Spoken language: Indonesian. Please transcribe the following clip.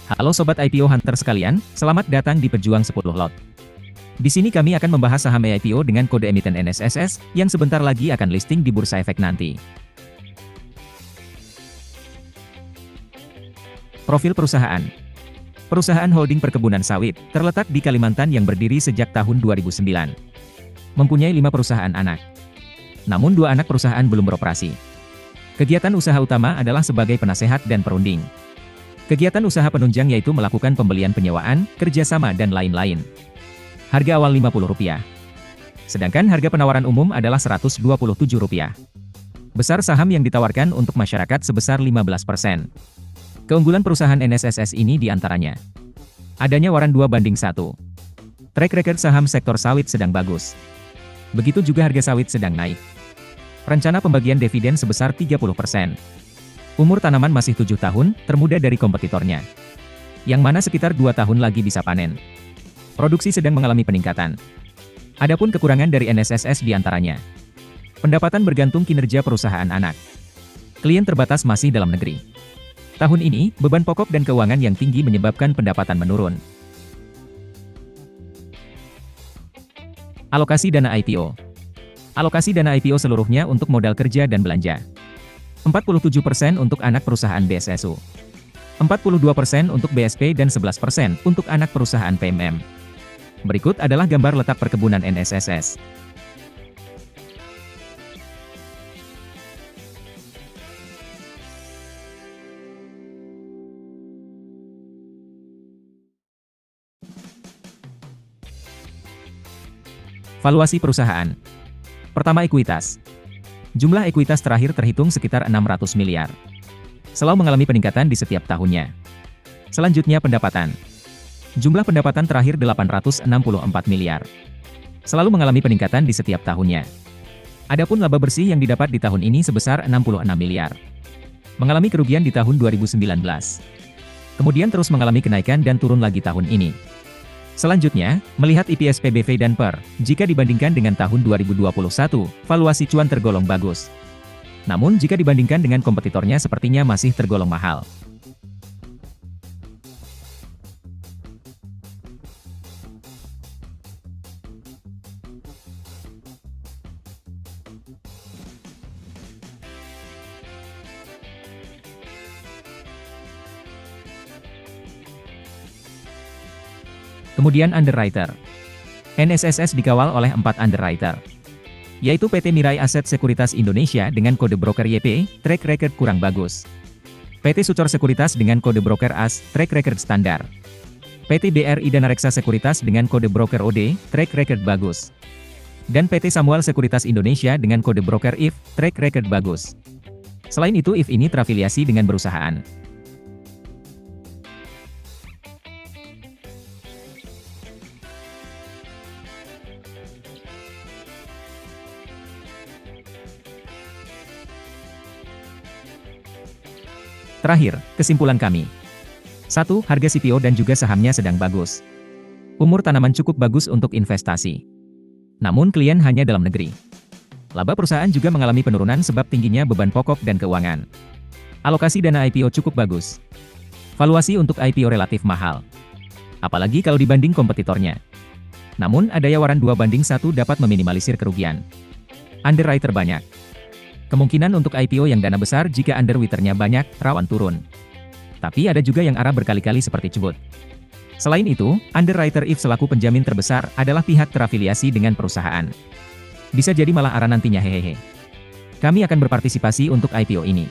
Halo Sobat IPO Hunter sekalian, selamat datang di Pejuang 10 Lot. Di sini kami akan membahas saham IPO dengan kode emiten NSSS, yang sebentar lagi akan listing di Bursa Efek nanti. Profil perusahaan. Perusahaan holding perkebunan sawit, terletak di Kalimantan yang berdiri sejak tahun 2009. Mempunyai 5 perusahaan anak. Namun 2 anak perusahaan belum beroperasi. Kegiatan usaha utama adalah sebagai penasehat dan perunding. Kegiatan usaha penunjang yaitu melakukan pembelian penyewaan, kerjasama dan lain-lain. Harga awal Rp50. Sedangkan harga penawaran umum adalah Rp127. Besar saham yang ditawarkan untuk masyarakat sebesar 15%. Keunggulan perusahaan NSSS ini diantaranya. Adanya waran 2:1. Track record saham sektor sawit sedang bagus. Begitu juga harga sawit sedang naik. Rencana pembagian dividen sebesar 30%. Umur tanaman masih 7 tahun, termuda dari kompetitornya. Yang mana sekitar 2 tahun lagi bisa panen. Produksi sedang mengalami peningkatan. Adapun kekurangan dari NSSS diantaranya. Pendapatan bergantung kinerja perusahaan anak. Klien terbatas masih dalam negeri. Tahun ini, beban pokok dan keuangan yang tinggi menyebabkan pendapatan menurun. Alokasi dana IPO. Alokasi dana IPO seluruhnya untuk modal kerja dan belanja. 47% untuk anak perusahaan BSSU. 42% untuk BSP dan 11% untuk anak perusahaan PMM. Berikut adalah gambar letak perkebunan NSSS. Valuasi perusahaan. Pertama, ekuitas. Jumlah ekuitas terakhir terhitung sekitar 600 miliar. Selalu mengalami peningkatan di setiap tahunnya. Selanjutnya pendapatan. Jumlah pendapatan terakhir 864 miliar. Selalu mengalami peningkatan di setiap tahunnya. Adapun laba bersih yang didapat di tahun ini sebesar 66 miliar. Mengalami kerugian di tahun 2019. Kemudian terus mengalami kenaikan dan turun lagi tahun ini. Selanjutnya, melihat EPS PBV dan PER, jika dibandingkan dengan tahun 2021, valuasi cuan tergolong bagus. Namun jika dibandingkan dengan kompetitornya sepertinya masih tergolong mahal. Kemudian underwriter. NSSS dikawal oleh 4 underwriter. Yaitu PT Mirai Aset Sekuritas Indonesia dengan kode broker YP, track record kurang bagus. PT Sucor Sekuritas dengan kode broker AS, track record standar. PT BRI Danareksa Sekuritas dengan kode broker OD, track record bagus. Dan PT Samuel Sekuritas Indonesia dengan kode broker IF, track record bagus. Selain itu IF ini terafiliasi dengan perusahaan. Terakhir, kesimpulan kami. 1. Harga CPO dan juga sahamnya sedang bagus. Umur tanaman cukup bagus untuk investasi. Namun klien hanya dalam negeri. Laba perusahaan juga mengalami penurunan sebab tingginya beban pokok dan keuangan. Alokasi dana IPO cukup bagus. Valuasi untuk IPO relatif mahal. Apalagi kalau dibanding kompetitornya. Namun adanya waran 2:1 dapat meminimalisir kerugian. Underwriter banyak. Kemungkinan untuk IPO yang dana besar jika underwriternya banyak, rawan turun. Tapi ada juga yang arah berkali-kali seperti Cebut. Selain itu, underwriter IF selaku penjamin terbesar adalah pihak terafiliasi dengan perusahaan. Bisa jadi malah arah nantinya hehehe. Kami akan berpartisipasi untuk IPO ini.